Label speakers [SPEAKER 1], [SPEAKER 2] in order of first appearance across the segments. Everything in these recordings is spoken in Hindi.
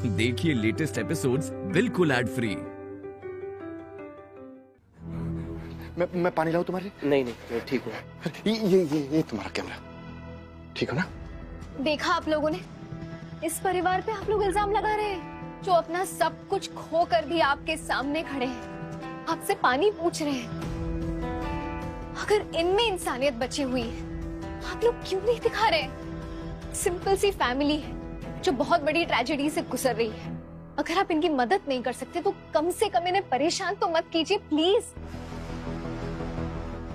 [SPEAKER 1] देखिए लेटेस्ट एपिसोड्स बिल्कुल एड फ्री।
[SPEAKER 2] मैं पानी लाऊं तुम्हारे लिए?
[SPEAKER 3] नहीं नहीं, मैं ठीक हूँ।
[SPEAKER 2] ये तुम्हारा कैमरा, ठीक हो ना?
[SPEAKER 4] देखा आप लोगों ने, इस परिवार पे आप लोग इल्जाम लगा रहे हैं, जो अपना सब कुछ खो कर भी आपके सामने खड़े हैं, आपसे पानी पूछ रहे हैं। अगर इनमें इंसानियत बची हुई है, आप लोग क्यों नहीं दिखा रहे? सिंपल सी फैमिली है जो बहुत बड़ी ट्रेजेडी से गुजर रही है। अगर आप इनकी मदद नहीं कर सकते तो कम से कम इन्हें परेशान तो मत कीजिए प्लीज।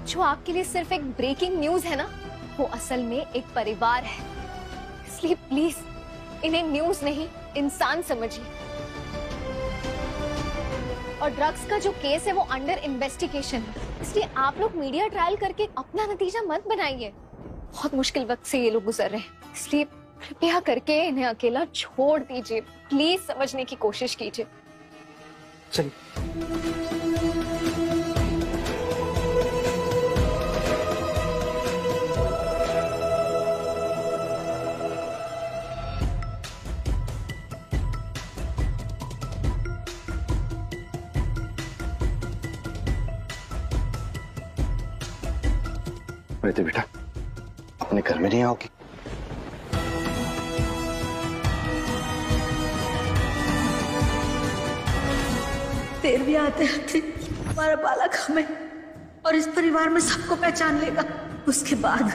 [SPEAKER 4] जो आपके लिए सिर्फ एक ब्रेकिंग न्यूज है ना, वो असल में एक परिवार है। इसलिए प्लीज इन्हें न्यूज नहीं, इंसान समझिए। और ड्रग्स का जो केस है वो अंडर इन्वेस्टिगेशन है, इसलिए आप लोग मीडिया ट्रायल करके अपना नतीजा मत बनाइए। बहुत मुश्किल वक्त से ये लोग गुजर रहे हैं, इसलिए कृपया करके इन्हें अकेला छोड़ दीजिए। प्लीज समझने की कोशिश कीजिए।
[SPEAKER 2] चलिए। प्रीति बेटा, अपने घर में नहीं आओगी?
[SPEAKER 5] देर भी आते आते हमारा बालक हमें और इस परिवार में सबको पहचान लेगा। उसके बाद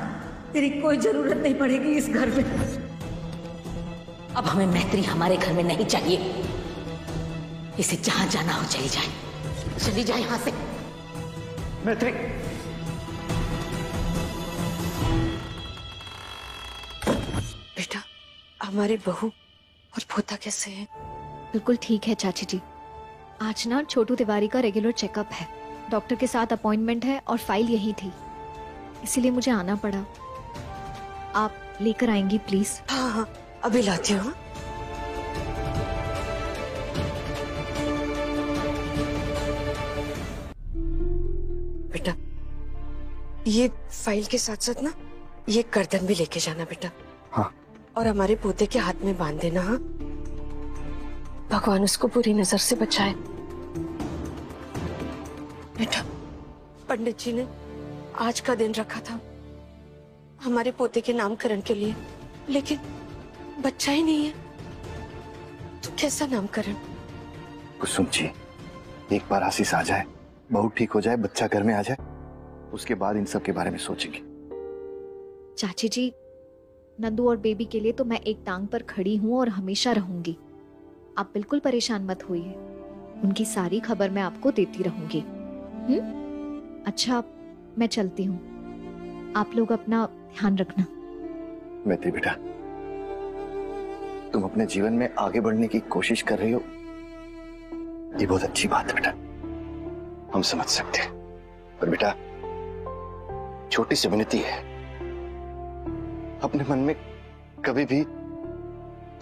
[SPEAKER 5] तेरी कोई जरूरत नहीं पड़ेगी इस घर में।
[SPEAKER 6] अब हमें मैत्री हमारे घर में नहीं चाहिए। इसे जहां जाना हो चली जाए, चली जाए यहां से।
[SPEAKER 2] मैत्री,
[SPEAKER 5] बेटा, हमारी बहू और पोता कैसे हैं?
[SPEAKER 4] बिल्कुल ठीक है चाची जी। आज ना छोटू तिवारी का रेगुलर चेकअप है, डॉक्टर के साथ अपॉइंटमेंट है और फाइल यही थी, इसीलिए मुझे आना पड़ा। आप लेकर आएंगी प्लीज?
[SPEAKER 5] हाँ हाँ, अभी लाती हूँ। बेटा, ये फाइल के साथ साथ ना ये कर्दन भी लेके जाना बेटा।
[SPEAKER 2] हाँ।
[SPEAKER 5] और हमारे पोते के हाथ में बांध देना। हाँ, भगवान उसको बुरी नजर से बचाए। बेटा, पंडित जी ने आज का दिन रखा था हमारे पोते के नामकरण के लिए, लेकिन बच्चा ही नहीं है, तो कैसा नामकरण?
[SPEAKER 2] कुसुम जी, एक बार आशीष आ जाए, बहू ठीक हो जाए, बच्चा घर में आ जाए, उसके बाद इन सब के बारे में सोचेंगे।
[SPEAKER 4] चाची जी, नंदू और बेबी के लिए तो मैं एक टांग पर खड़ी हूँ और हमेशा रहूंगी। आप बिल्कुल परेशान मत होइए, उनकी सारी खबर मैं आपको देती रहूंगी। अच्छा, मैं चलती हूँ, आप लोग अपना ध्यान रखना।
[SPEAKER 2] मैत्री बेटा, तुम अपने जीवन में आगे बढ़ने की कोशिश कर रही हो, ये बहुत अच्छी बात है बेटा, हम समझ सकते हैं। पर बेटा, छोटी सी विनती है, अपने मन में कभी भी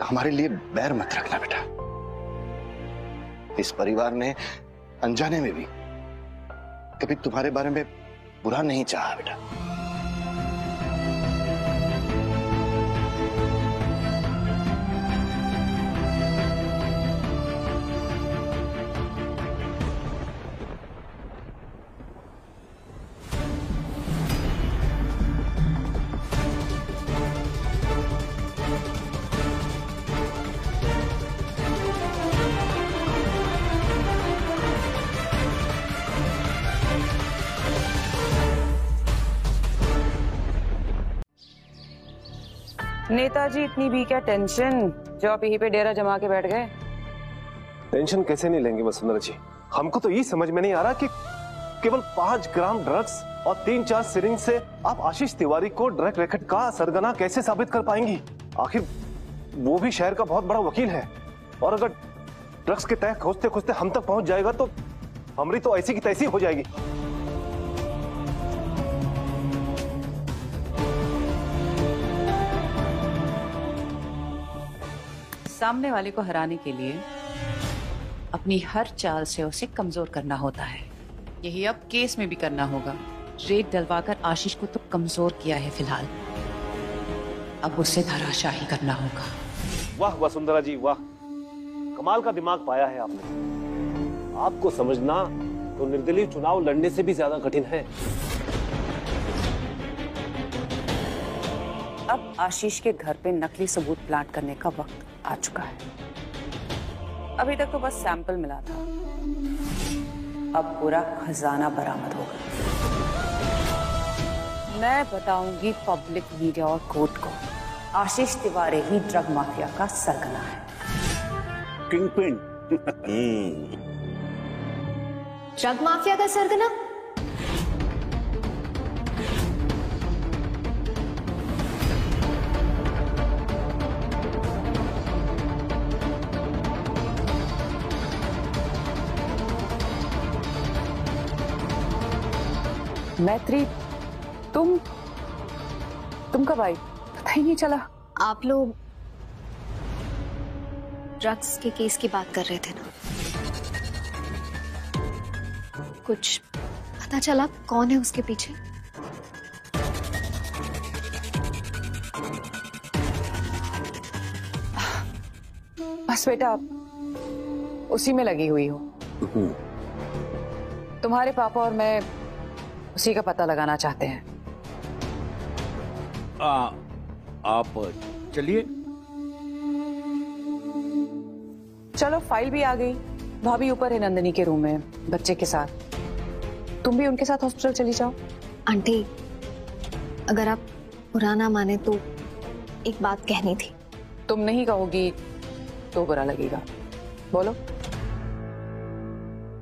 [SPEAKER 2] हमारे लिए बैर मत रखना बेटा। इस परिवार ने अनजाने में भी कभी तुम्हारे बारे में बुरा नहीं चाहा बेटा।
[SPEAKER 7] नेताजी, इतनी भी क्या टेंशन जो आप यहीं पे डेरा जमा के बैठ गए?
[SPEAKER 8] टेंशन कैसे नहीं लेंगे वसुंधरा जी, हमको तो ये समझ में नहीं आ रहा कि केवल 5 ग्राम ड्रग्स और 3-4 सिरिंज से आप आशीष तिवारी को ड्रग रैकेट का सरगना कैसे साबित कर पाएंगी? आखिर वो भी शहर का बहुत बड़ा वकील है, और अगर ड्रग्स के तह खोजते खोजते हम तक पहुंच जाएगा तो हमारी तो ऐसी की तैसी हो जाएगी।
[SPEAKER 7] सामने वाले को हराने के लिए अपनी हर चाल से उसे कमजोर करना होता है। यही अब केस में भी करना होगा। रेत डलवाकर आशीष को तो कमजोर किया है फिलहाल, अब उसे धराशाही करना होगा।
[SPEAKER 8] वाह वसुंधरा जी वाह, कमाल का दिमाग पाया है आपने। आपको समझना तो निर्दलीय चुनाव लड़ने से भी ज्यादा कठिन है।
[SPEAKER 7] अब आशीष के घर पे नकली सबूत प्लांट करने का वक्त आ चुका है। अभी तक तो बस सैंपल मिला था, अब पूरा खजाना बरामद होगा। मैं बताऊंगी पब्लिक, मीडिया और कोर्ट को, आशीष तिवारी ही ड्रग माफिया का सरगना है।
[SPEAKER 3] किंगपिन।
[SPEAKER 4] ड्रग माफिया का सरगना?
[SPEAKER 7] मैत्री, तुम कब आई? पता ही नहीं चला।
[SPEAKER 4] आप लोग ड्रग्स के केस की बात कर रहे थे ना? कुछ पता चला कौन है उसके पीछे?
[SPEAKER 7] बस बेटा, उसी में लगी हुई हूँ। तुम्हारे पापा और मैं उसी का पता लगाना चाहते हैं।
[SPEAKER 3] आप चलिए।
[SPEAKER 7] चलो, फाइल भी आ गई। भाभी ऊपर है नंदिनी के रूम में बच्चे के साथ। तुम भी उनके साथ हॉस्पिटल चली जाओ।
[SPEAKER 4] आंटी, अगर आप पुराना माने तो एक बात कहनी थी।
[SPEAKER 7] तुम नहीं कहोगी तो बुरा लगेगा। बोलो।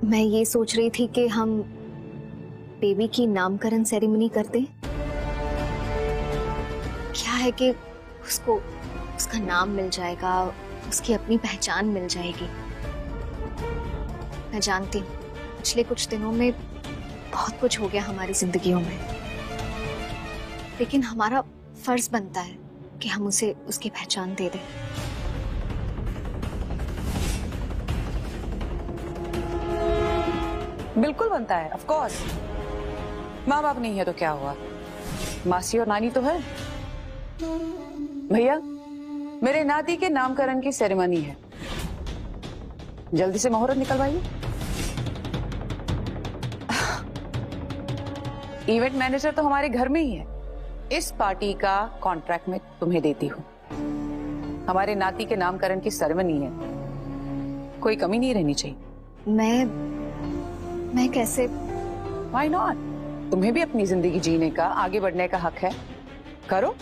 [SPEAKER 4] मैं ये सोच रही थी कि हम बेबी की नामकरण सेरेमनी करते। क्या है कि उसको उसका नाम मिल जाएगा, उसकी अपनी पहचान मिल जाएगी। मैं जानती हूँ पिछले कुछ दिनों में बहुत कुछ हो गया हमारी जिंदगियों में, लेकिन हमारा फर्ज बनता है कि हम उसे उसकी पहचान दे दें।
[SPEAKER 7] बिल्कुल बनता है, ऑफ कोर्स। माँ बाप नहीं है तो क्या हुआ, मासी और नानी तो है। भैया, मेरे नाती के नामकरण की सेरेमनी है, जल्दी से मुहूर्त निकलवाइए। इवेंट मैनेजर तो हमारे घर में ही है। इस पार्टी का कॉन्ट्रैक्ट मैं तुम्हें देती हूँ। हमारे नाती के नामकरण की सेरेमनी है, कोई कमी नहीं रहनी चाहिए।
[SPEAKER 4] मैं कैसे?
[SPEAKER 7] Why not? तुम्हें भी अपनी जिंदगी जीने का, आगे बढ़ने का हक है। करो।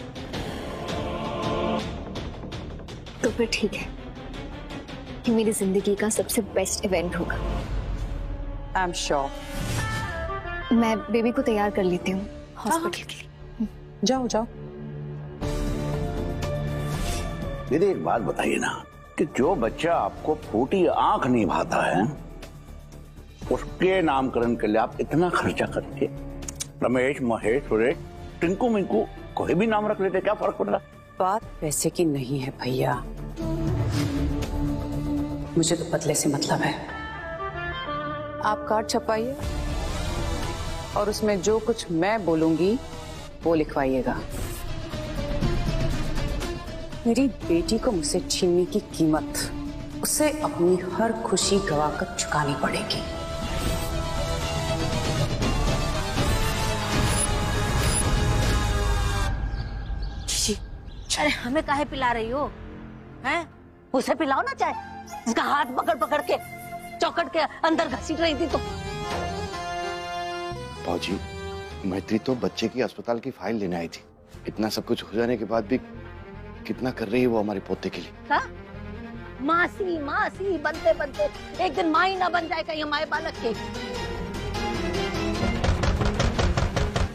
[SPEAKER 4] तो फिर ठीक है, ये मेरी जिंदगी का सबसे बेस्ट इवेंट होगा।
[SPEAKER 7] I am sure.
[SPEAKER 4] मैं बेबी को तैयार कर लेती हूँ हॉस्पिटल के लिए।
[SPEAKER 7] जाओ जाओ।
[SPEAKER 3] दीदी, एक बात बताइए ना कि जो बच्चा आपको फूटी आंख नहीं भाता है, उसके नामकरण के लिए आप इतना खर्चा करके रमेश, महेश, सुरेश, टिंकू मिंकू कोई भी नाम रख लेते, क्या फर्क पड़ रहा?
[SPEAKER 7] बात पैसे की नहीं है भैया, मुझे तो बदले से मतलब है। आप कार्ड छपवाइए और उसमें जो कुछ मैं बोलूंगी वो लिखवाइएगा। मेरी बेटी को मुझसे छीनने की कीमत उसे अपनी हर खुशी गवाकर चुकानी पड़ेगी।
[SPEAKER 6] अरे हमें काहे पिला रही हो? हैं? उसे पिलाओ ना चाय। इसका हाथ पकड़ पकड़ के चौकट के अंदर घसीट रही थी तो।
[SPEAKER 2] बाबूजी, मैत्री तो बच्चे की अस्पताल की फाइल लेने आई थी। इतना सब कुछ हो जाने के बाद भी कितना कर रही है वो हमारे पोते के लिए।
[SPEAKER 6] हाँ? मासी मासी बनते बनते एक दिन माँ ही ना बन जाए कहीं हमारे बालक के।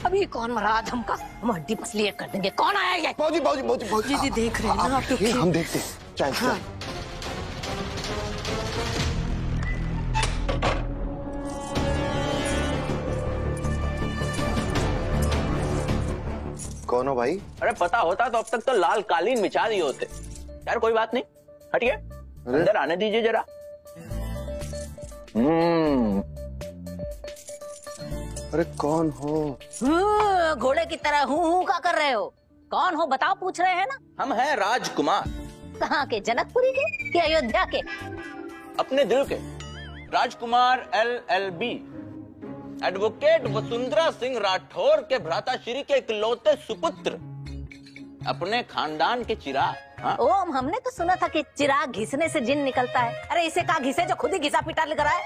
[SPEAKER 6] अभी कौन मरा आज हमका? हम हड्डी पसली कर देंगे। कौन आया ये?
[SPEAKER 2] बाबूजी
[SPEAKER 5] दीदी देख रहे हैं ना आप लोग।
[SPEAKER 2] हम देखते हैं। चाय
[SPEAKER 5] हाँ।
[SPEAKER 2] कौन हो भाई?
[SPEAKER 9] अरे पता होता तो अब तक तो लाल कालीन बिछा दिए होते। यार कोई बात नहीं, हटिए, अंदर आने दीजिए जरा।
[SPEAKER 2] अरे कौन हो?
[SPEAKER 6] घोड़े की तरह हूँ का कर रहे हो? कौन हो बताओ, पूछ रहे हैं ना।
[SPEAKER 9] हम हैं राजकुमार।
[SPEAKER 6] कहाँ के? जनकपुरी के कि अयोध्या के?
[SPEAKER 9] अपने दिल के राजकुमार LLB एडवोकेट वसुंधरा सिंह राठौर के भ्राताश्री के इकलौते सुपुत्र, अपने खानदान के चिराग। हाँ?
[SPEAKER 6] ओम, हमने तो सुना था कि चिराग घिसने से जिन निकलता है। अरे इसे कहा घिसे जो खुद ही घिसा पिटा लेकर आए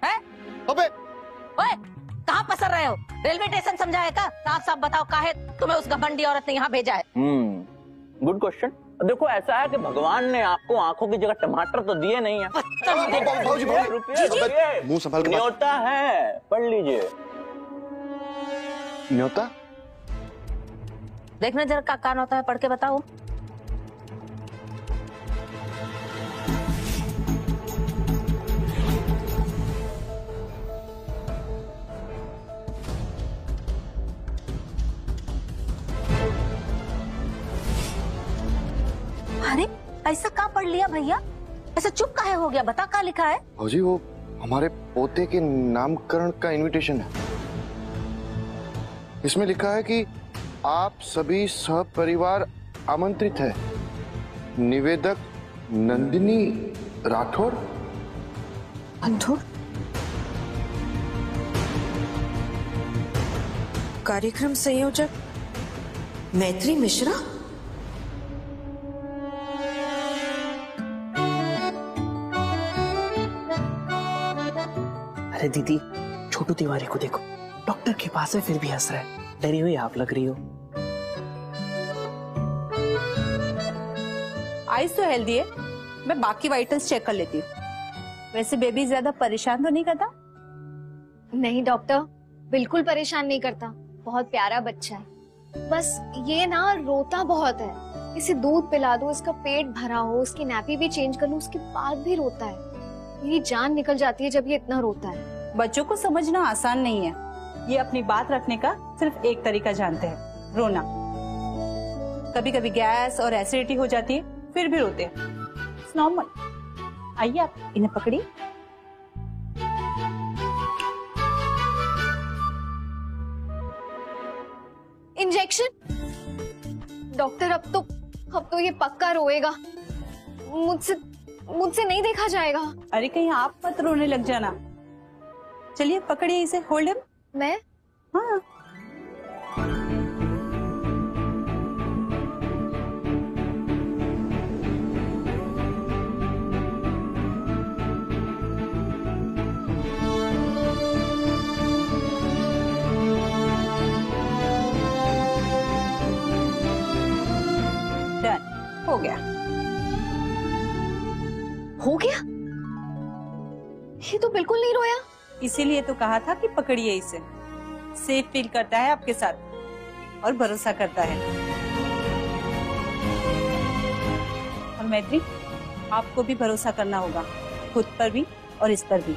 [SPEAKER 6] हैं?
[SPEAKER 2] अबे
[SPEAKER 6] ओए, कहाँ पसर रहे हो? रेलवे स्टेशन समझा है क्या? साफ साफ बताओ काहे तुम्हें उस घमंडी औरत ने यहाँ भेजा है?
[SPEAKER 9] Good question. देखो ऐसा है कि भगवान ने आपको आंखों की जगह टमाटर तो दिए नहीं है।
[SPEAKER 2] मुंह संभाल के
[SPEAKER 9] न्योता है, पढ़ लीजिए।
[SPEAKER 2] न्योता?
[SPEAKER 6] देखना जरा क्या कान होता है, पढ़ के बताओ। अरे ऐसा क्या पढ़ लिया भैया? ऐसा चुप काहे हो गया? बता क्या लिखा है?
[SPEAKER 2] भाजी वो हमारे पोते के नामकरण का इनविटेशन है। इसमें लिखा है कि आप सभी सहपरिवार आमंत्रित हैं। निवेदक नंदिनी राठौर।
[SPEAKER 5] अंधुर? कार्यक्रम संयोजक मैत्री मिश्रा?
[SPEAKER 10] अरे दीदी, छोटू तिवारी को देखो, डॉक्टर के पास है फिर भी हंस रहा है। डरी हुई आप लग रही हो।
[SPEAKER 11] आइज तो हेल्दी है, मैं बाकी वाइटल्स चेक कर लेती हूँ। वैसे बेबी ज्यादा परेशान तो नहीं करता?
[SPEAKER 4] नहीं डॉक्टर, बिल्कुल परेशान नहीं करता, बहुत प्यारा बच्चा है। बस ये ना रोता बहुत है। इसे दूध पिला दो, इसका पेट भरा हो, इसकी नैपी भी चेंज कर लूं, उसके बाद भी रोता है। मेरी जान निकल जाती है जब ये इतना रोता है।
[SPEAKER 11] बच्चों को समझना आसान नहीं है। ये अपनी बात रखने का सिर्फ एक तरीका जानते हैं, रोना। कभी कभी गैस और एसिडिटी हो जाती है, फिर भी रोते हैं। It's normal. आइए आप इन्हें पकड़िए।
[SPEAKER 4] इंजेक्शन? डॉक्टर अब तो ये पक्का रोएगा। मुझसे नहीं देखा जाएगा।
[SPEAKER 11] अरे कहीं आप मत रोने लग जाना। चलिए पकड़िए इसे, होल्ड हिम।
[SPEAKER 4] मैं?
[SPEAKER 11] हाँ। डन, हो गया।
[SPEAKER 4] हो गया? ये तो बिल्कुल नहीं रोया।
[SPEAKER 11] इसीलिए तो कहा था कि पकड़िए इसे। सेफ फील करता है आपके साथ और भरोसा करता है। और मैत्री, आपको भी भरोसा करना होगा, खुद पर भी और इस पर भी।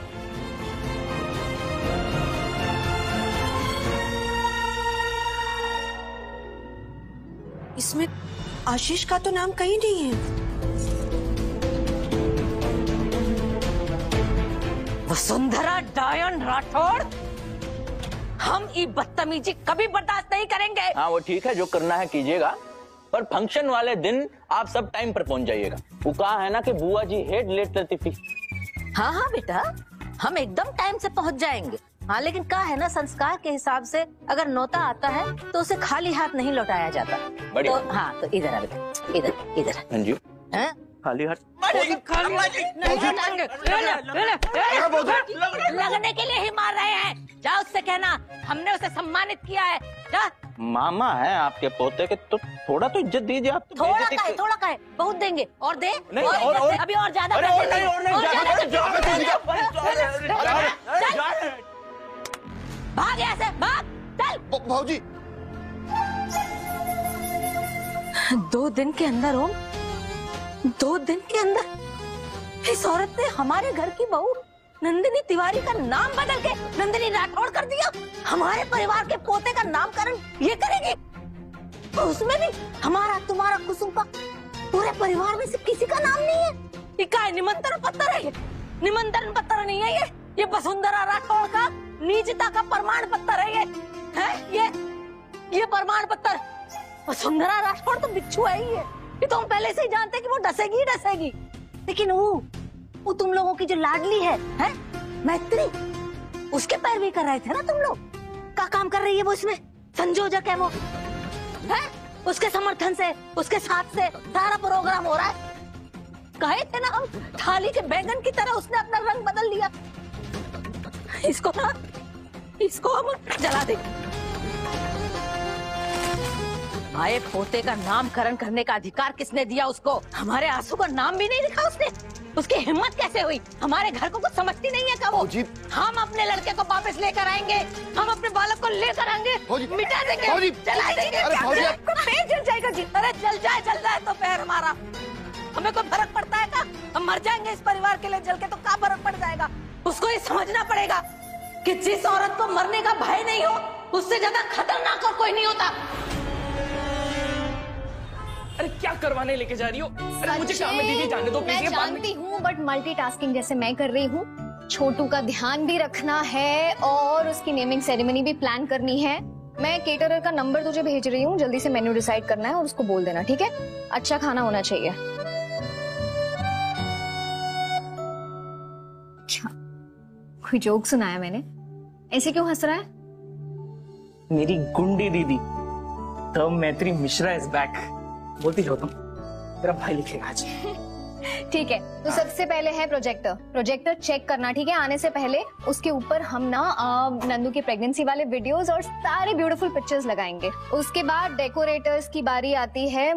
[SPEAKER 5] इसमें आशीष का तो नाम कहीं नहीं है।
[SPEAKER 6] वसुंधरा डायन राठौर, हम ये बदतमीजी कभी बर्दाश्त नहीं करेंगे।
[SPEAKER 9] हाँ वो ठीक है, जो करना है कीजिएगा, पर फंक्शन वाले दिन आप सब टाइम पर पहुंच जाइएगा। वो कहा है ना कि बुआ जी हेड लेट लतीफी।
[SPEAKER 6] हाँ हाँ बेटा, हम एकदम टाइम से पहुंच जाएंगे। हाँ लेकिन क्या है ना, संस्कार के हिसाब से अगर नौता आता है तो उसे खाली हाथ नहीं लौटाया जाता।
[SPEAKER 9] बढ़िया।
[SPEAKER 6] तो हाँ, तो इधर आ बेटा, इधर इधर।
[SPEAKER 9] हाँ जी।
[SPEAKER 6] हैं?
[SPEAKER 9] खाली हाथ
[SPEAKER 6] लगने के लिए ही मार रहे हैं। जाओ उससे कहना हमने उसे सम्मानित किया है। जा।
[SPEAKER 9] मामा है आपके पोते के, तो थोड़ा तो इज्जत दीजिए आप। तो
[SPEAKER 6] थोड़ा का है, बहुत देंगे और दे।
[SPEAKER 9] नहीं,
[SPEAKER 6] और अभी और ज्यादा। भाग यहाँ से, भाग, चल।
[SPEAKER 2] भाऊजी
[SPEAKER 6] 2 दिन के अंदर हो, 2 दिन के अंदर इस औरत ने हमारे घर की बहू नंदिनी तिवारी का नाम बदल के नंदिनी राठौड़ कर दिया। हमारे परिवार के पोते का नामकरण ये करेगी, तो उसमें भी हमारा तुम्हारा कुसुम का पूरे परिवार में से किसी का नाम नहीं है। ये क्या है? निमंत्रण पत्र है ये? निमंत्रण पत्र नहीं है ये वसुंधरा राठौड़ का निजता का प्रमाण पत्र है ये। है ये प्रमाण पत्र। वसुंधरा राठौड़ तो बिच्छू है ही है, ये तो हम पहले से ही जानते हैं कि वो डसेगी ही डसेगी। लेकिन वो तुम लोगों की जो लाडली है मैत्री, उसके पैरवी कर रहे थे ना तुम लोग। क्या काम कर रही है वो इसमें? संयोजक है वो, है? उसके समर्थन से, उसके साथ से सारा प्रोग्राम हो रहा है। कहे थे ना हम, थाली के बैंगन की तरह उसने अपना रंग बदल लिया। इसको ना, इसको हम जला देंगे। माए पोते का नामकरण करने का अधिकार किसने दिया उसको? हमारे आंसू का नाम भी नहीं लिखा उसने। उसकी हिम्मत कैसे हुई? हमारे घर को कुछ समझती नहीं है क्या वो? हम अपने लड़के को वापस लेकर आएंगे, हम अपने बालक को लेकर आएंगे, मिटा देंगे, जला देंगे। पैर जल जाएगा जी। अरे जल जाए तो पैर हमारा, हमें कोई फर्क पड़ता है क्या? हम मर जाएंगे इस परिवार के लिए जल के, तो क्या फर्क पड़ जाएगा? उसको ये समझना पड़ेगा कि जिस औरत को मरने का भय नहीं हो, उससे ज्यादा खतरनाक और कोई नहीं होता।
[SPEAKER 10] अरे क्या करवाने लेके जा रही हो? अरे मुझे काम में दीदी जाने दो प्लीज।
[SPEAKER 4] मैं जानती हूँ, बट मल्टीटास्किंग जैसे मैं कर रही हूँ। छोटू का ध्यान भी रखना है और उसकी नेमिंग सेरेमनी भी प्लान करनी है। मैं केटरर का नंबर तुझे भेज रही हूँ, जल्दी से मेन्यू डिसाइड करना है और उसको बोल देना, ठीक है? अच्छा खाना होना चाहिए। क्या कोई जोक सुनाया मैंने? ऐसे क्यों हंस रहा है?
[SPEAKER 10] मेरी गुंडी दीदी तो मैत्री मिश्रा इज बैक बोलती हो तुम। तेरा भाई लिखेगा आज।
[SPEAKER 4] ठीक है, तो सबसे पहले है प्रोजेक्टर चेक करना, ठीक है? आने से पहले उसके ऊपर हम ना नंदू की प्रेगनेंसी वाले वीडियोस और सारे ब्यूटीफुल पिक्चर्स लगाएंगे। उसके बाद डेकोरेटर्स की बारी आती है।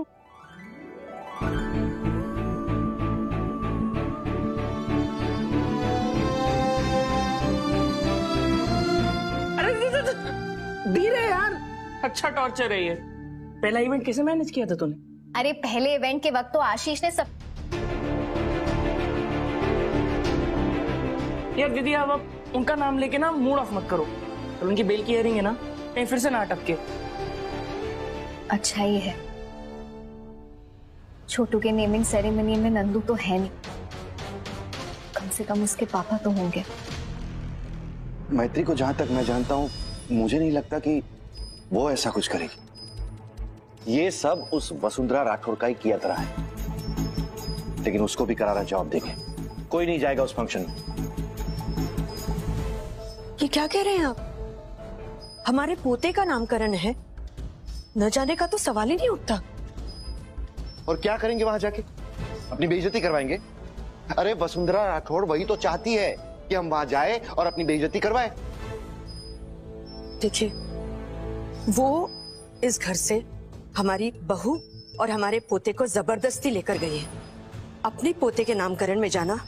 [SPEAKER 10] अरे धीरे यार, अच्छा टॉर्चर है ये। पहला इवेंट कैसे मैनेज किया था तूने?
[SPEAKER 4] अरे पहले इवेंट के वक्त तो आशीष ने सब।
[SPEAKER 10] यार दीदी आप उनका नाम लेके ना मूड ऑफ मत करो। तो उनकी बेल की हियरिंग है ना, कहीं फिर से ना अटके।
[SPEAKER 4] अच्छा ही है, छोटू के नेमिंग सेरेमनी में नंदू तो है नहीं, कम से कम उसके पापा तो होंगे।
[SPEAKER 2] मैत्री को जहां तक मैं जानता हूं, मुझे नहीं लगता कि वो ऐसा कुछ करेगी। ये सब उस वसुंधरा राठौर का ही किया तरह है, लेकिन उसको भी करारा जवाब देंगे। कोई नहीं जाएगा उस फंक्शन में।
[SPEAKER 5] ये क्या कह रहे हैं आप? हमारे पोते का नामकरण है, न जाने का तो सवाल ही नहीं उठता।
[SPEAKER 2] और क्या करेंगे वहां जाके? अपनी बेइज्जती करवाएंगे? अरे वसुंधरा राठौर वही तो चाहती है कि हम वहां जाए और अपनी बेइज्जती करवाए।
[SPEAKER 5] देखिए, वो इस घर से हमारी बहू और हमारे पोते को जबरदस्ती लेकर गई है। अपने पोते के नामकरण में जाना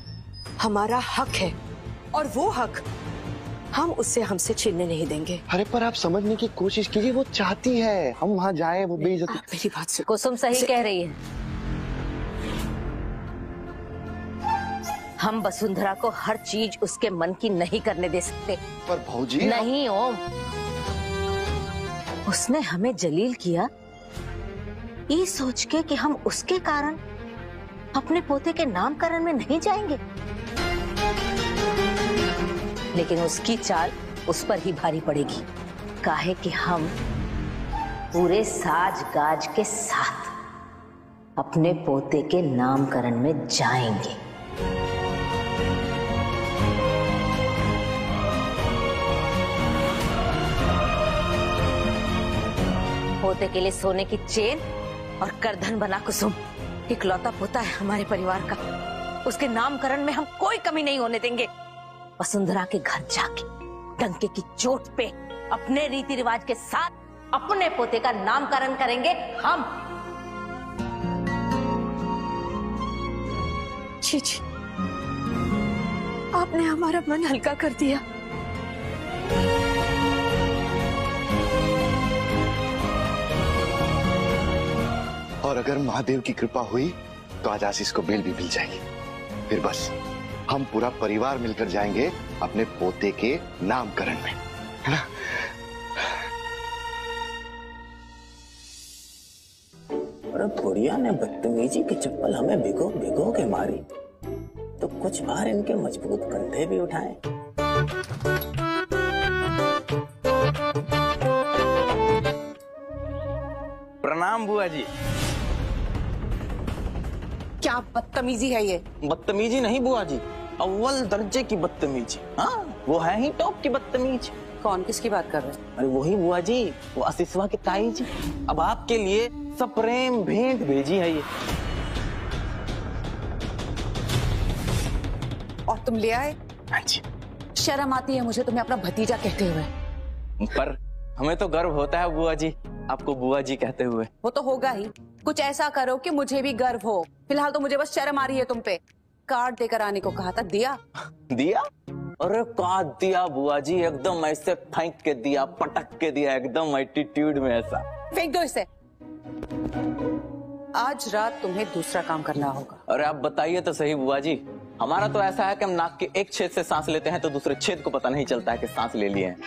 [SPEAKER 5] हमारा हक है और वो हक हम उससे हमसे छीनने नहीं देंगे।
[SPEAKER 2] अरे पर आप समझने की कोशिश कीजिए, वो चाहती है हम वहां जाए, वो बेइज्जती।
[SPEAKER 5] मेरी बात सुन।
[SPEAKER 6] कुसुम सही कह रही है। हम वसुंधरा को हर चीज उसके मन की नहीं करने दे सकते।
[SPEAKER 2] पर भौजी
[SPEAKER 6] नहीं ओम, उसने हमें जलील किया ये सोच के कि हम उसके कारण अपने पोते के नामकरण में नहीं जाएंगे, लेकिन उसकी चाल उस पर ही भारी पड़ेगी। काहे कि हम पूरे साज गाज के साथ अपने पोते के नामकरण में जाएंगे। पोते के लिए सोने की चेन और करधन बना कुसुम इकलौता पोता है हमारे परिवार का। उसके नामकरण में हम कोई कमी नहीं होने देंगे। वसुंधरा के घर जाके डंके की चोट पे अपने रीति रिवाज के साथ अपने पोते का नामकरण करेंगे हम।
[SPEAKER 5] जी, आपने हमारा मन हल्का कर दिया।
[SPEAKER 2] और अगर महादेव की कृपा हुई तो आज आशीष को बेल भी मिल जाएगी। फिर बस हम पूरा परिवार मिलकर जाएंगे अपने पोते के नामकरण में, है ना?
[SPEAKER 12] और बुढ़िया ने बदतमीजी की चप्पल हमें भिगो भिगो के मारी, तो कुछ बार इनके मजबूत कंधे भी उठाए।
[SPEAKER 9] प्रणाम बुआ जी।
[SPEAKER 7] क्या बदतमीजी है ये?
[SPEAKER 9] बदतमीजी नहीं बुआ जी, अव्वल दर्जे की बदतमीजी। हाँ, वो है ही टॉप की बदतमीज।
[SPEAKER 7] कौन, किसकी बात कर रहे हैं?
[SPEAKER 9] अरे वही बुआ जी, वो आशीषवा की ताई जी। अब आपके लिए सब प्रेम भेंट भेजी है ये।
[SPEAKER 7] और तुम ले आए?
[SPEAKER 9] हाँ जी।
[SPEAKER 7] शर्म आती है मुझे तुम्हें अपना भतीजा कहते हुए।
[SPEAKER 9] पर हमें तो गर्व होता है बुआ जी, आपको बुआ जी कहते हुए।
[SPEAKER 7] वो तो होगा ही, कुछ ऐसा करो कि मुझे भी गर्व हो। फिलहाल तो मुझे बस शर्म आ रही है तुम पे। कार्ड देकर आने को कहा था, दिया?
[SPEAKER 9] दिया? अरे का दिया बुआ जी, एकदम ऐसे फेंक के दिया, पटक के दिया, एकदम एटीट्यूड में ऐसा।
[SPEAKER 7] फेंक दो इसे। आज रात तुम्हें दूसरा काम करना होगा।
[SPEAKER 9] अरे आप बताइए तो सही बुआ जी। हमारा तो ऐसा है कि हम नाक के एक छेद से सांस लेते हैं तो दूसरे छेद को पता नहीं चलता है कि सांस ले लिए हैं।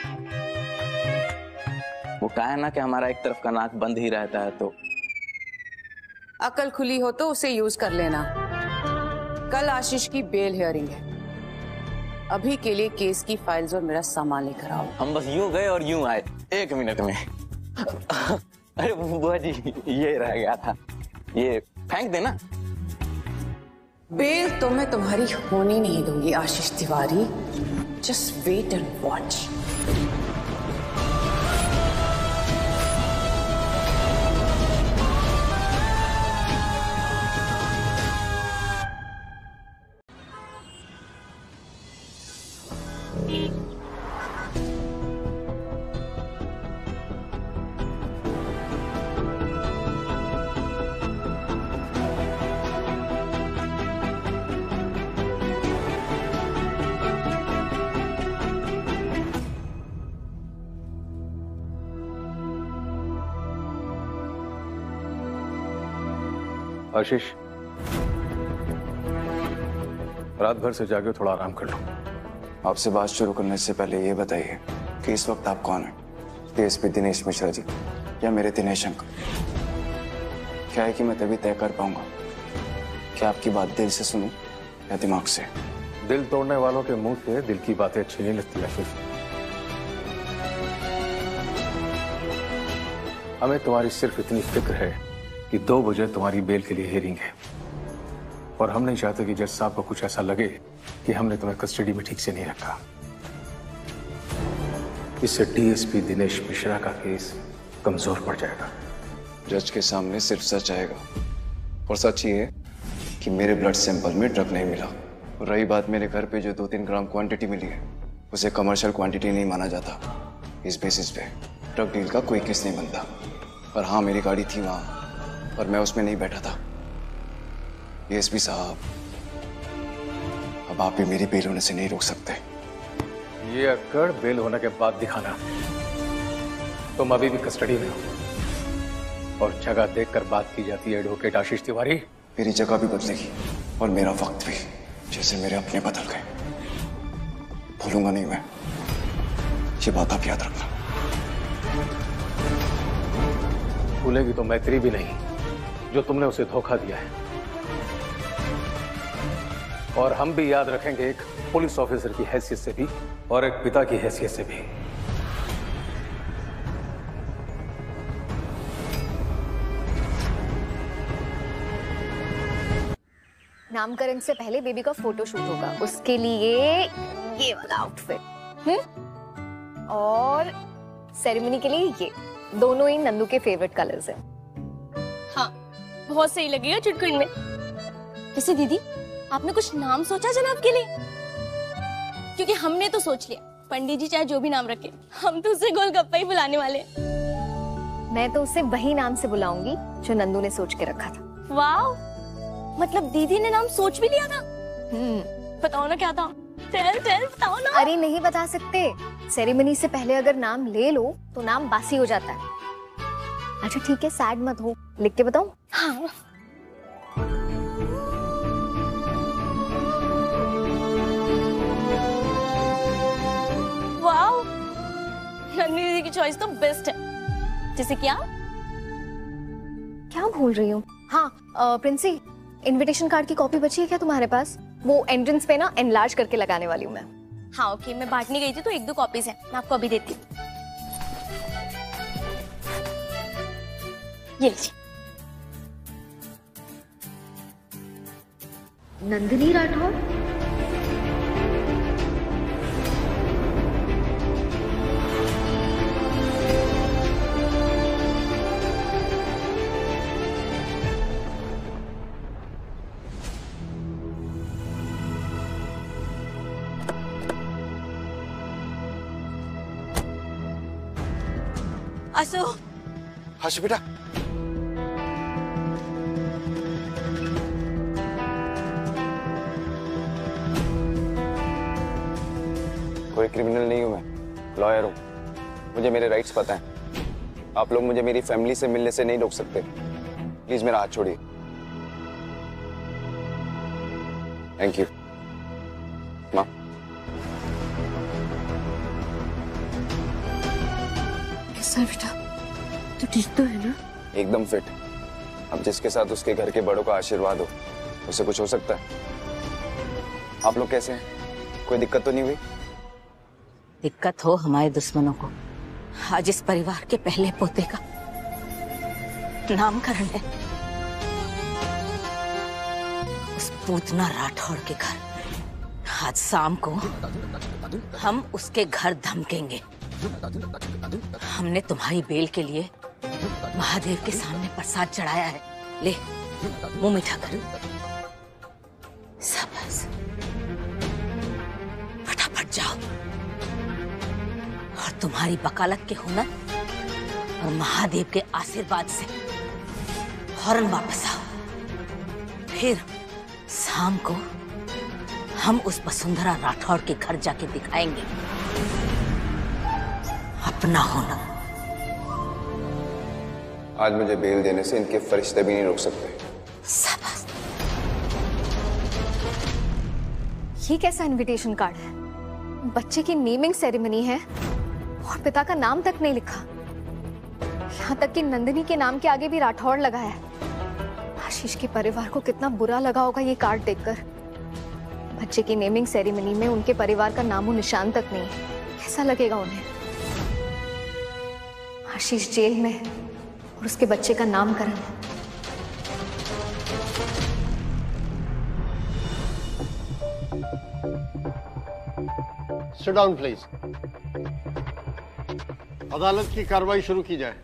[SPEAKER 9] वो कहा है ना कि हमारा एक तरफ का नाक बंद ही रहता है। तो
[SPEAKER 7] अकल खुली हो तो उसे यूज कर लेना। कल आशीष की बेल हियरिंग है। अभी के लिए केस की फाइल्स और मेरा सामान लेकर आओ।
[SPEAKER 9] हम बस यूं गए और यूं आए 1 मिनट में। अरे बुआ जी, ये रह गया था, ये फेंक देना।
[SPEAKER 7] बेल तो मैं तुम्हारी होने नहीं दूंगी Ashish Tiwari. Just wait and watch.
[SPEAKER 8] Ashish, रात भर से जागे, थोड़ा आराम कर लो।
[SPEAKER 2] आपसे बात शुरू करने से पहले ये बताइए कि इस वक्त आप कौन हैं? डीएसपी दिनेश मिश्रा जी या मेरे दिनेश अंकल? क्या है कि मैं तभी तय कर पाऊंगा कि आपकी बात दिल से सुनूं या दिमाग से।
[SPEAKER 8] दिल तोड़ने वालों के मुंह से दिल की बातें अच्छी नहीं लगती आशीष। हमें तुम्हारी सिर्फ इतनी फिक्र है कि 2 बजे तुम्हारी बेल के लिए हियरिंग है, और हम नहीं चाहते कि जज साहब को कुछ ऐसा लगे कि हमने तुम्हें कस्टडी में ठीक से नहीं रखा। इससे डीएसपी दिनेश मिश्रा का केस कमजोर पड़ जाएगा।
[SPEAKER 2] जज के सामने सिर्फ सच आएगा, और सच ये है कि मेरे ब्लड सैंपल में ड्रग नहीं मिला। और रही बात मेरे घर पे जो 2-3 ग्राम क्वांटिटी मिली है, उसे कमर्शियल क्वांटिटी नहीं माना जाता। इस बेसिस पे ड्रग डील का कोई केस नहीं बनता। पर हाँ, मेरी गाड़ी थी वहां और मैं उसमें नहीं बैठा था। एसपी साहब, अब आप भी मेरी बेल होने से नहीं रोक सकते।
[SPEAKER 8] ये अक्कड़ बेल होने के बाद दिखाना। तुम अभी भी कस्टडी में हो और जगह देखकर बात की जाती है एडवोकेट आशीष तिवारी।
[SPEAKER 2] मेरी जगह भी बदलेगी और मेरा वक्त भी, जैसे मेरे अपने बदल गए। भूलूंगा नहीं मैं, ये बात आप याद रखना।
[SPEAKER 8] भूलेगी तो मैत्री भी नहीं, जो तुमने उसे धोखा दिया है। और हम भी याद रखेंगे, एक पुलिस ऑफिसर की हैसियत से भी और एक पिता की हैसियत से भी।
[SPEAKER 4] नामकरण से पहले बेबी का फोटो शूट होगा, उसके लिए ये वाला आउटफिट, और सेरेमनी के लिए ये। दोनों ही नंदू के फेवरेट कलर्स हैं।
[SPEAKER 13] हाँ, बहुत सही लगेगा चुटकुल में। वैसे दीदी, आपने कुछ नाम सोचा जनाब के लिए? क्योंकि हमने तो सोच लिया, पंडित जी चाहे जो भी नाम रखे, हम तो उसे गोलगप्पा ही बुलाने वाले।
[SPEAKER 4] मैं तो उसे वही नाम से बुलाऊंगी जो नंदू ने सोच के रखा था।
[SPEAKER 13] वाह, मतलब दीदी ने नाम सोच भी लिया था? बताओ ना क्या था? टेल बताओ ना।
[SPEAKER 4] अरे नहीं बता सकते, सेरेमनी से पहले अगर नाम ले लो तो नाम बासी हो जाता है। अच्छा ठीक है, सैड मत हो, लिख के बताऊं?
[SPEAKER 13] हाँ। वाओ, नंदिनी दीदी की चॉइस तो बेस्ट है। जैसे क्या
[SPEAKER 4] भूल रही हूँ? हाँ प्रिंसी, इनविटेशन कार्ड की कॉपी बची है क्या तुम्हारे पास? वो एंट्रेंस पे ना एनलार्ज करके लगाने वाली हूँ मैं।
[SPEAKER 13] हाँ ओके, मैं बांटने गई थी तो 1-2 कॉपीज हैं, मैं आपको अभी देती हूँ। ये लीजिए।
[SPEAKER 4] नंदिनी राठौर?
[SPEAKER 6] असो।
[SPEAKER 2] हर्ष बेटा,
[SPEAKER 14] कोई क्रिमिनल नहीं हूं मैं, लॉयर हूं। मुझे मेरे राइट्स पता हैं। आप लोग मुझे मेरी फैमिली से मिलने से नहीं रोक सकते। प्लीज मेरा हाथ छोड़िए। Thank you. माँ,
[SPEAKER 5] कैसा है बेटा? तू ठीक तो है ना?
[SPEAKER 14] एकदम फिट। अब जिसके साथ उसके घर के बड़ों का आशीर्वाद हो, उसे कुछ हो सकता है। आप लोग कैसे हैं? कोई दिक्कत तो नहीं हुई?
[SPEAKER 6] दिक्कत हो हमारे दुश्मनों को। आज इस परिवार के पहले पोते का नामकरण है। उस पूतना राठौड़ के घर। आज शाम को हम उसके घर धमकेंगे। हमने तुम्हारी बेल के लिए महादेव के सामने प्रसाद चढ़ाया है। ले, मुंह मीठा कर। शाबाश, फटाफट जाओ और तुम्हारी वकालत के हुनर और महादेव के आशीर्वाद से फौरन वापस आओ। फिर शाम को हम उस वसुंधरा राठौड़ के घर जाके दिखाएंगे अपना हुनर।
[SPEAKER 14] आज मुझे बेल देने से इनके फरिश्ते भी नहीं रोक सकते।
[SPEAKER 6] शाबाश।
[SPEAKER 4] ये कैसा इनविटेशन कार्ड है? बच्चे की नेमिंग सेरेमनी है और पिता का नाम तक नहीं लिखा। यहाँ तक कि नंदिनी के नाम के आगे भी राठौड़ लगा है। आशीष के परिवार को कितना बुरा लगा होगा ये कार्ड देखकर। बच्चे की नेमिंग सेरेमनी में उनके परिवार का नामो निशान तक नहीं। कैसा लगेगा उन्हें? आशीष जेल में और उसके बच्चे का नामकरण।
[SPEAKER 15] Sit down please. अदालत की कार्रवाई शुरू की जाए।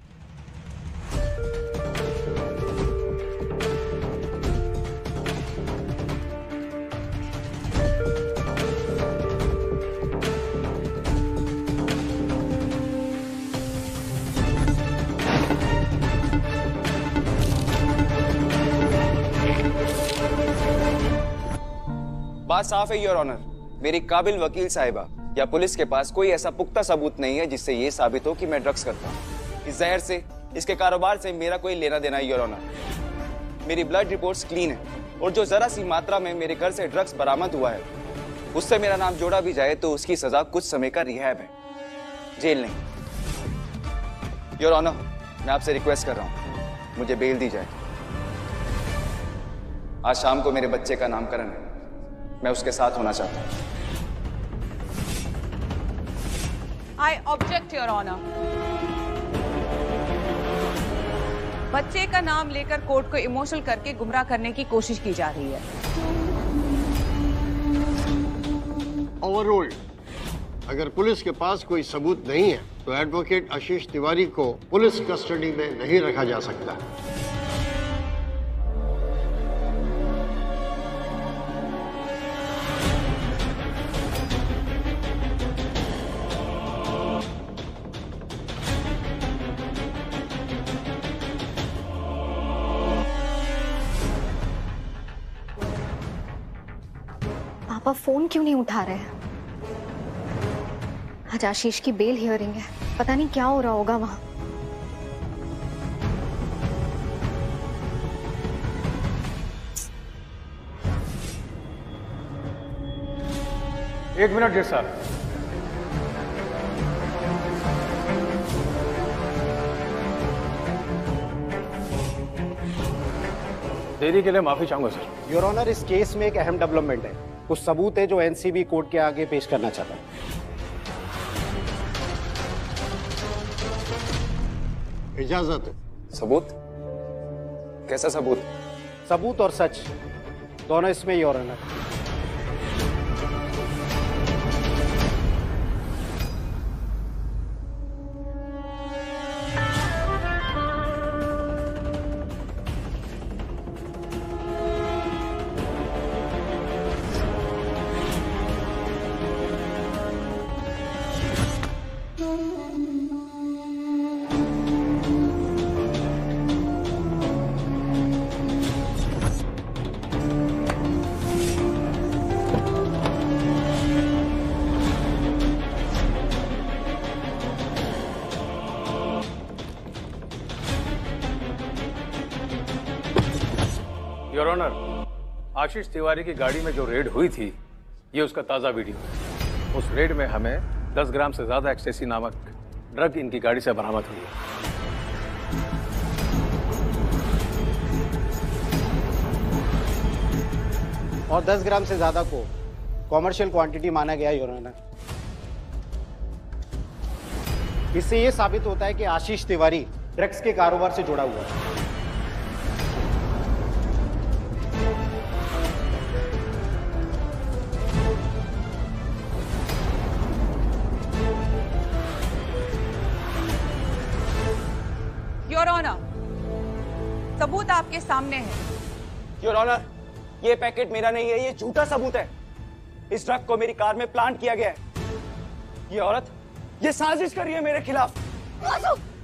[SPEAKER 14] बात साफ है योर ऑनर। मेरी काबिल वकील साहिबा या पुलिस के पास कोई ऐसा पुख्ता सबूत नहीं है जिससे ये साबित हो कि मैं ड्रग्स करता हूँ। इस जहर से, इसके कारोबार से मेरा कोई लेना देना है योर ऑनर। मेरी ब्लड रिपोर्ट्स क्लीन है और जो जरा सी मात्रा में मेरे घर से ड्रग्स बरामद हुआ है उससे मेरा नाम जोड़ा भी जाए तो उसकी सजा कुछ समय का रिहैब है, जेल नहीं। योर ऑनर, मैं आपसे रिक्वेस्ट कर रहा हूँ, मुझे बेल दी जाए। आज शाम को मेरे बच्चे का नामकरण है, मैं उसके साथ होना चाहता हूँ।
[SPEAKER 7] I object, Your Honor. बच्चे का नाम लेकर कोर्ट को इमोशनल करके गुमराह करने की कोशिश की जा रही है।
[SPEAKER 15] ओवररूल्ड। अगर पुलिस के पास कोई सबूत नहीं है तो एडवोकेट आशीष तिवारी को पुलिस कस्टडी में नहीं रखा जा सकता।
[SPEAKER 4] पापा फोन क्यों नहीं उठा रहे? आज आशीष की बेल हियरिंग है, पता नहीं क्या हो रहा होगा वहां।
[SPEAKER 16] एक मिनट जी सर। देरी के लिए माफी चाहूंगा सर।
[SPEAKER 17] योर ऑनर, इस केस में एक अहम डेवलपमेंट है। कुछ सबूत है जो एनसीबी कोर्ट के आगे पेश करना चाहता है।
[SPEAKER 15] इजाजत है।
[SPEAKER 14] सबूत? कैसा सबूत?
[SPEAKER 17] सबूत और सच दोनों इसमें योर ऑनर।
[SPEAKER 16] योर ऑनर, आशीष तिवारी की गाड़ी में जो रेड हुई थी, ये उसका ताजा वीडियो है। उस रेड में हमें 10 ग्राम से ज्यादा एक्सटेसी नामक ड्रग इनकी गाड़ी से बरामद हुई है।
[SPEAKER 17] और 10 ग्राम से ज्यादा को कॉमर्शियल क्वांटिटी माना गया योर ऑनर। इससे यह साबित होता है कि आशीष तिवारी ड्रग्स के कारोबार से जुड़ा हुआ है।
[SPEAKER 11] योर ऑनर, सबूत आपके सामने है।
[SPEAKER 14] योर ऑनर, ये पैकेट मेरा नहीं है, ये झूठा सबूत है। इस ड्रग को मेरी कार में प्लांट किया गया है। ये औरत ये साजिश कर रही है मेरे खिलाफ,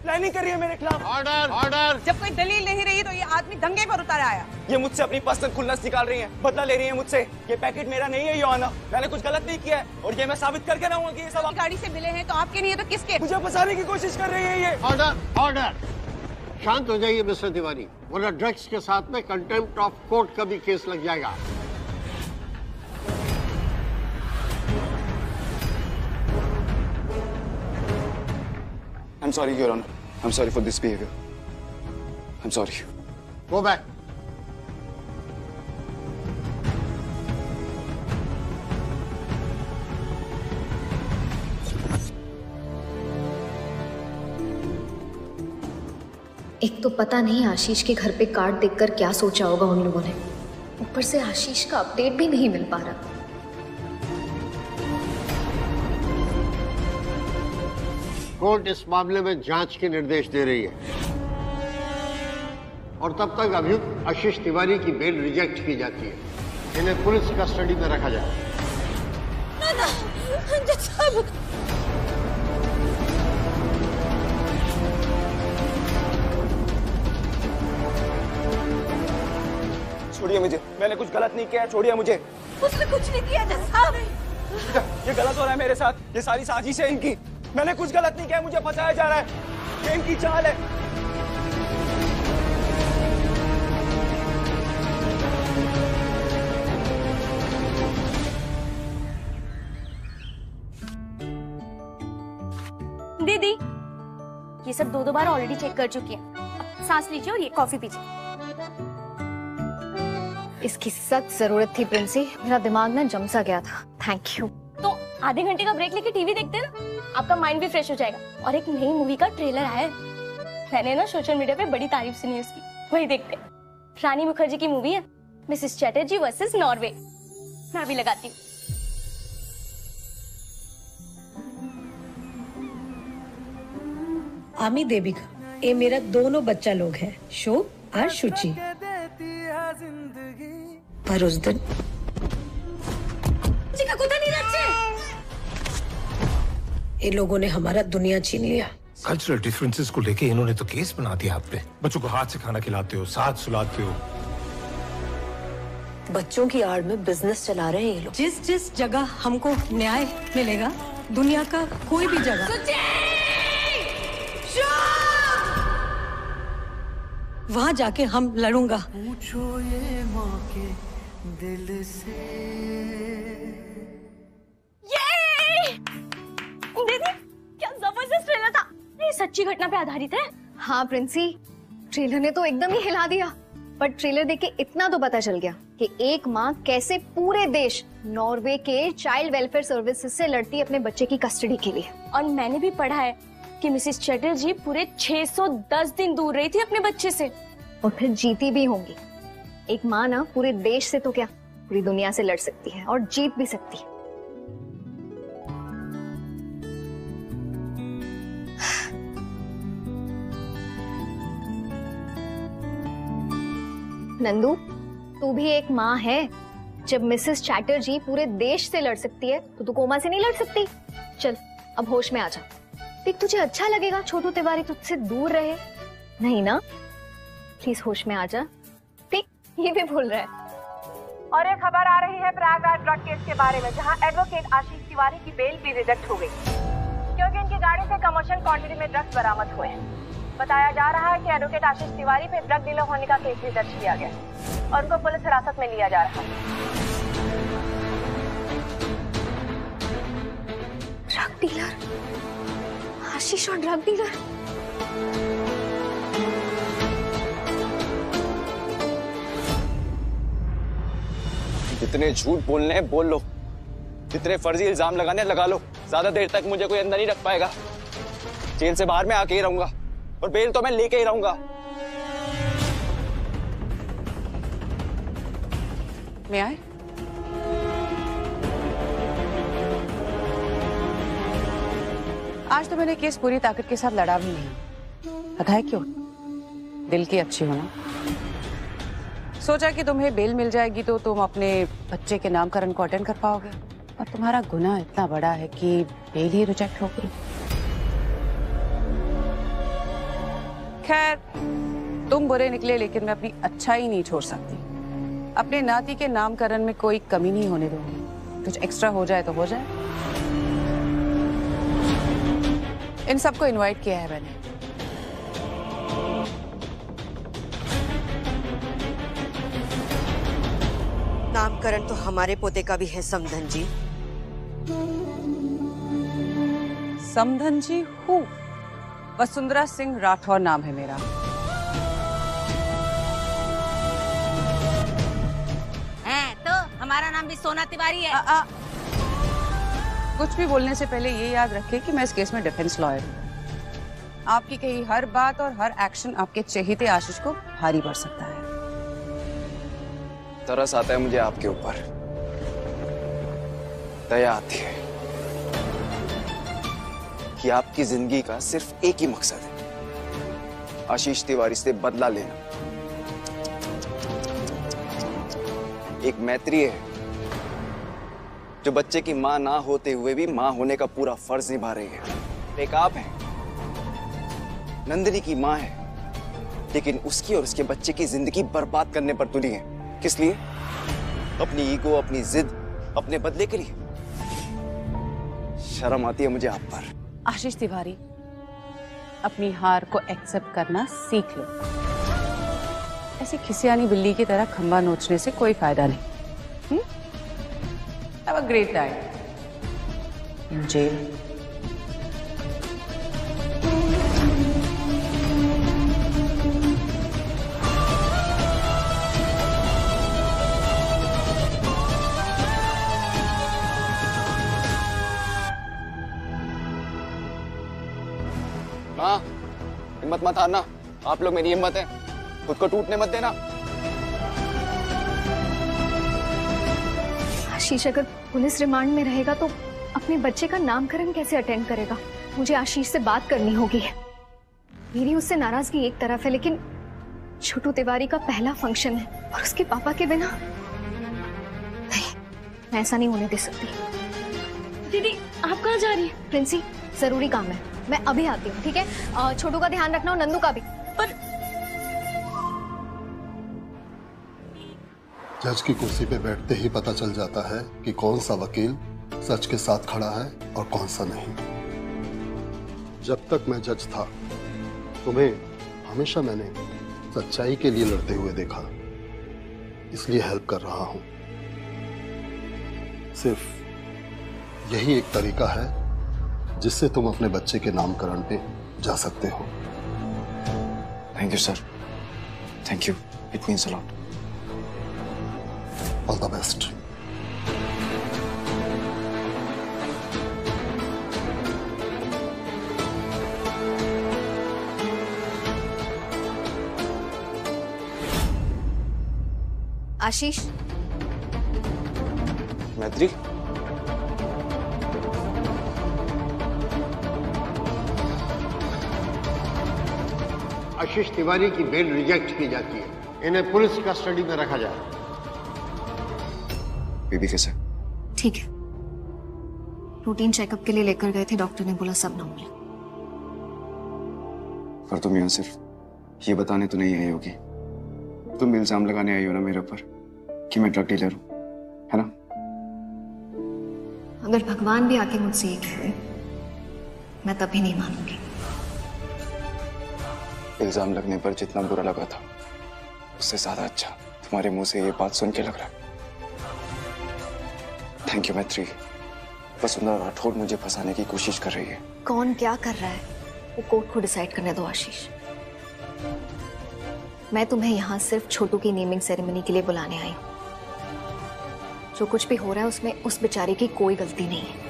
[SPEAKER 14] प्लानिंग कर रही है मेरे खिलाफ।
[SPEAKER 15] Order order.
[SPEAKER 11] जब कोई दलील नहीं रही तो ये आदमी दंगे पर उतर आया।
[SPEAKER 14] ये मुझसे अपनी पर्सनल खुन्नस निकाल रही है, बदला ले रही है मुझसे। ये पैकेट मेरा नहीं है योर ऑनर, मैंने कुछ गलत नहीं किया है और ये मैं साबित करके रहूंगा कि ये सब
[SPEAKER 11] गाड़ी से मिले हैं तो आपके नहीं है तो किसके?
[SPEAKER 14] मुझे फंसाने की कोशिश कर रही है ये।
[SPEAKER 15] Order order. शांत हो जाइए मिस्टर तिवारी, वरना ड्रग्स के साथ में कंटेम्प्ट ऑफ कोर्ट का भी केस लग जाएगा।
[SPEAKER 14] I'm sorry, Your Honor. I'm sorry for this behavior. I'm sorry.
[SPEAKER 15] Go back.
[SPEAKER 4] एक तो पता नहीं आशीष के घर पे कार्ड देखकर क्या सोचा होगा उन लोगों ने, ऊपर से आशीष का अपडेट भी नहीं मिल पा रहा।
[SPEAKER 15] कोर्ट इस मामले में जांच के निर्देश दे रही है और तब तक अभियुक्त आशीष तिवारी की बेल रिजेक्ट की जाती है। इन्हें पुलिस कस्टडी में रखा जाए।
[SPEAKER 14] छोड़िए मुझे, मैंने कुछ गलत नहीं किया, छोड़िए मुझे।
[SPEAKER 6] उसने कुछ नहीं किया जज साहब।
[SPEAKER 14] ये गलत हो रहा है मेरे साथ, ये सारी साजिश है इनकी। मैंने कुछ गलत नहीं किया, मुझे फंसाया जा रहा है, ये इनकी चाल है।
[SPEAKER 13] दीदी, ये सब दो बार ऑलरेडी चेक कर चुकी है। सांस लीजिए और ये कॉफी पीजिए।
[SPEAKER 4] इसकी सख्त जरूरत थी प्रिंसी, मेरा दिमाग ना जम सा गया था। Thank you.
[SPEAKER 13] तो आधे घंटे का ब्रेक लेके टीवी देखते हैं ना, आपका माइंड भी फ्रेश हो जाएगा। और एक नई मूवी का ट्रेलर आया है, मैंने ना सोशल मीडिया पे बड़ी तारीफ सुनी है उसकी, वही देखते हैं। रानी मुखर्जी की मूवी है, मिसेस चैटर्जी वर्सेस नॉर्वे। मैं भी लगाती हूँ।
[SPEAKER 6] आमी देविका, ये मेरा दोनों बच्चा लोग हैं, शोभ और शुचि। पर उस दिन इन लोगों ने हमारा दुनिया छीन लिया।
[SPEAKER 18] कल्चरल डिफरेंसेस को लेके इन्होंने तो केस बना दिया आप पे। बच्चों को हाथ से खाना खिलाते हो, साथ सुलाते हो।
[SPEAKER 6] बच्चों की आड़ में बिजनेस चला रहे हैं ये लोग। जिस जिस जगह हमको न्याय मिलेगा, दुनिया का कोई भी जगह, वहाँ जाके हम लड़ूंगा। पूछो ये माँ के दिल से।
[SPEAKER 13] दीदी, क्या जबरदस्त ट्रेलर था। ये सच्ची घटना पे आधारित है।
[SPEAKER 4] हाँ प्रिंसी, ट्रेलर ने तो एकदम ही हिला दिया। पर ट्रेलर देख के इतना तो पता चल गया कि एक माँ कैसे पूरे देश नॉर्वे के चाइल्ड वेलफेयर सर्विसेज से लड़ती है अपने बच्चे की कस्टडी के लिए।
[SPEAKER 13] और मैंने भी पढ़ा है कि मिसेस चैटर्जी पूरे 610 दिन दूर रही थी अपने बच्चे से।
[SPEAKER 4] और फिर जीती भी होंगी। एक माँ ना पूरे देश से तो क्या पूरी दुनिया से लड़ सकती है और जीत भी सकती है। नंदू, तू भी एक माँ है। जब मिसेस चैटर्जी पूरे देश से लड़ सकती है तो तू कोमा से नहीं लड़ सकती। चल अब होश में आ जा। देख, तुझे अच्छा लगेगा छोटू तिवारी तुझसे दूर रहे? नहीं ना? प्लीज होश में आ जा। देख, ये भी भूल रहा है।
[SPEAKER 6] और एक खबर आ रही है प्रयागराज ड्रग केस के बारे में, जहां एडवोकेट आशीष तिवारी की बेल भी रिजेक्ट हो गई क्योंकि इनकी गाड़ी से कमर्शियल क्वांटिटी में ड्रग्स बरामद हुए हैं। बताया जा रहा है कि एडवोकेट आशीष तिवारी पे ड्रग डीलर होने का केस भी दर्ज किया गया और उनको पुलिस हिरासत में लिया जा रहा है।
[SPEAKER 4] Drug dealer? आशीष और ड्रग डीलर?
[SPEAKER 14] जितने झूठ बोलने हैं बोल लो, जितने फर्जी इल्जाम लगाने लगा लो। ज्यादा देर तक मुझे कोई अंदर नहीं रख पाएगा। जेल से बाहर मैं आके ही रहूंगा और बेल तो मैं लेके ही रहूंगा।
[SPEAKER 7] मैं आए? आज तो मैंने केस पूरी ताकत के साथ लड़ा भी नहीं। पता है क्यों? दिल की अच्छी होना। सोचा कि तुम्हें बेल मिल जाएगी तो तुम अपने बच्चे के नामकरण को अटेंड कर पाओगे, और तुम्हारा गुनाह इतना बड़ा है कि बेल ही रिजेक्ट हो गई। खैर, तुम बुरे निकले लेकिन मैं अपनी अच्छाई नहीं छोड़ सकती। अपने नाती के नामकरण में कोई कमी नहीं होने दूंगी। कुछ एक्स्ट्रा हो जाए तो हो जाए। इन सबको इनवाइट किया है मैंने।
[SPEAKER 19] नामकरण तो हमारे पोते का भी है समधन जी।
[SPEAKER 7] समधन जी हूँ? वसुंधरा सिंह राठौर नाम है मेरा।
[SPEAKER 6] है तो हमारा नाम भी सोना तिवारी है।
[SPEAKER 7] कुछ भी बोलने से पहले ये याद रखें कि मैं इस केस में डिफेंस लॉयर हूँ। आपकी कही हर बात और हर एक्शन आपके चहेते आशीष को भारी पड़ सकता है।
[SPEAKER 14] तरस आता है मुझे आपके ऊपर, दया आती है कि आपकी जिंदगी का सिर्फ एक ही मकसद है, आशीष तिवारी से बदला लेना। एक मैत्री है जो बच्चे की मां ना होते हुए भी मां होने का पूरा फर्ज निभा रही है। एक आप है, नंदिनी की मां है, लेकिन उसकी और उसके बच्चे की जिंदगी बर्बाद करने पर तुली है। किस लिए? अपनी ईगो, अपनी जिद, अपने बदले के लिए। शर्म आती है मुझे आप पर।
[SPEAKER 7] आशीष तिवारी, अपनी हार को एक्सेप्ट करना सीख लो। ऐसे खिसियानी बिल्ली की तरह खंबा नोचने से कोई फायदा नहीं। Have a great time in jail.
[SPEAKER 14] हाँ, हिम्मत मत हारना। आप लोग मेरी हिम्मत है, खुद को टूटने मत देना।
[SPEAKER 4] आशीष अगर पुलिस रिमांड में रहेगा तो अपने बच्चे का नामकरण कैसे अटेंड करेगा? मुझे आशीष से बात करनी होगी। मेरी उससे नाराजगी एक तरफ है, लेकिन छोटू तिवारी का पहला फंक्शन है और उसके पापा के बिना नहीं, मैं ऐसा नहीं होने दे सकती। दीदी, आप कहाँ जा रही हैं? प्रिंसी, जरूरी काम है, मैं अभी आती हूँ, ठीक है? छोटू का ध्यान रखना और नंदू का भी। पर
[SPEAKER 20] जज की कुर्सी पे बैठते ही पता चल जाता है कि कौन सा वकील सच के साथ खड़ा है और कौन सा नहीं। जब तक मैं जज था, तुम्हें हमेशा मैंने सच्चाई के लिए लड़ते हुए देखा, इसलिए हेल्प कर रहा हूं। सिर्फ यही एक तरीका है जिससे तुम अपने बच्चे के नामकरण पे जा सकते हो।
[SPEAKER 14] Thank you sir, thank you, it means a lot.
[SPEAKER 20] All the best.
[SPEAKER 4] Ashish,
[SPEAKER 14] Maitri,
[SPEAKER 15] Ashish Tiwari की बेल रिजेक्ट की जाती है। इन्हें पुलिस कस्टडी में रखा जाए।
[SPEAKER 14] बेबी कैसे?
[SPEAKER 4] ठीक है, रूटीन चेकअप के लिए लेकर गए थे, डॉक्टर ने बोला सब नॉर्मल है।
[SPEAKER 14] पर तुम यहाँ सिर्फ ये बताने तो नहीं आई होगी, तुम इल्जाम लगाने आई हो ना मेरे ऊपर कि मैं ड्रग डीलर हूँ, है ना?
[SPEAKER 4] अगर भगवान भी आके मुझसे ये कहे, मैं तभी नहीं मानूंगी।
[SPEAKER 14] इल्जाम लगने पर जितना बुरा लगा था उससे ज्यादा अच्छा तुम्हारे मुंह से ये बात सुन के लग रहा है। थैंक यू मैत्री। वसुंधरा राठौड़ मुझे फंसाने की कोशिश कर रही है।
[SPEAKER 4] कौन क्या कर रहा है वो कोर्ट को डिसाइड करने दो आशीष। मैं तुम्हें यहाँ सिर्फ छोटू की नेमिंग सेरेमनी के लिए बुलाने आई हूँ। जो कुछ भी हो रहा है उसमें उस बेचारे की कोई गलती नहीं है।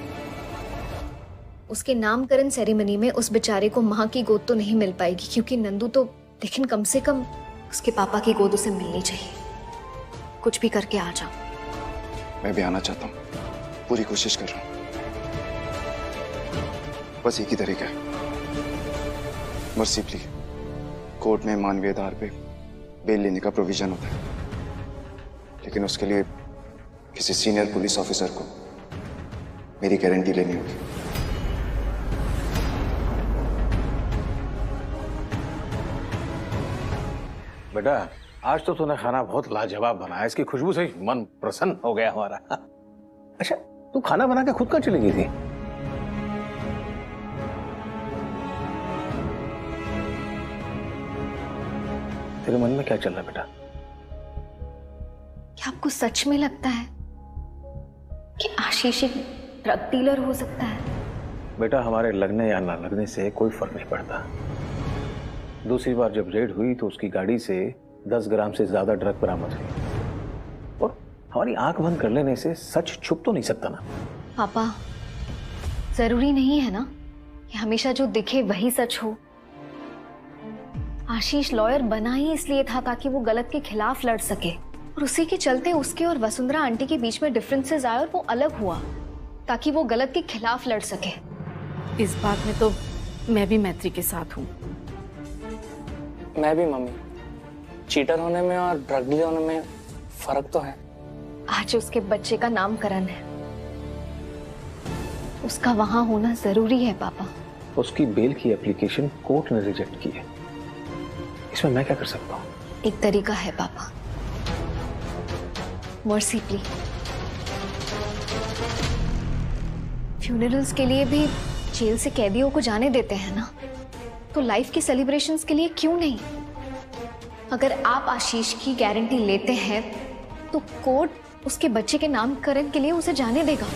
[SPEAKER 4] उसके नामकरण सेरेमनी में उस बेचारे को माँ की गोद तो नहीं मिल पाएगी क्योंकि नंदू तो, लेकिन कम से कम उसके पापा की गोद उसे मिलनी चाहिए। कुछ भी करके आ जाओ।
[SPEAKER 14] मैं भी आना चाहता हूँ, पूरी कोशिश कर रहा हूँ। बस एक ही तरीका है, मर्सी प्ली। कोर्ट में मानवीय आधार पे बेल लेने का प्रोविजन होता है, लेकिन उसके लिए किसी सीनियर पुलिस ऑफिसर को मेरी गारंटी लेनी होगी।
[SPEAKER 16] बेटा, आज तो तूने खाना बहुत लाजवाब बनाया, इसकी खुशबू से मन प्रसन्न हो गया हमारा। अच्छा, तू खाना बना के खुद कहाँ चली गई थी? तेरे मन में क्या चल रहा है बेटा?
[SPEAKER 4] क्या आपको सच में लगता है कि आशीष एक ड्रग डीलर हो सकता है?
[SPEAKER 16] बेटा, हमारे लगने या ना लगने से कोई फर्क नहीं पड़ता। दूसरी बार जब रेड हुई तो उसकी गाड़ी से 10 ग्राम से ज्यादा ड्रग बरामद हुई, और हमारी आंख बंद कर लेने से सच छुप तो नहीं सकता ना।
[SPEAKER 4] पापा, जरूरी नहीं है ना कि हमेशा जो दिखे वही सच हो। आशीष लॉयर बना ही इसलिए था ताकि वो गलत के खिलाफ लड़ सके, और उसी के चलते उसके और वसुंधरा आंटी के बीच में डिफरेंसेस आए और वो अलग हुआ ताकि वो गलत के खिलाफ लड़ सके।
[SPEAKER 5] इस बात में तो मैं भी मैत्री के साथ हूँ।
[SPEAKER 10] मैं भी मम्मी। चीटर होने में और ड्रग डीलर होने में फर्क तो है।
[SPEAKER 4] आज उसके बच्चे का नामकरण है, उसका वहां होना जरूरी है पापा।
[SPEAKER 16] उसकी बेल की एप्लीकेशन कोर्ट ने रिजेक्ट की है, इसमें मैं क्या कर सकता हूँ?
[SPEAKER 4] एक तरीका है पापा, मर्सी प्ली। फ्यूनरल्स के लिए भी जेल से कैदियों को जाने देते हैं ना, तो लाइफ की सेलिब्रेशंस के लिए क्यों नहीं? अगर आप आशीष की गारंटी लेते हैं तो कोर्ट उसके बच्चे के नामकरण के लिए उसे जाने देगा।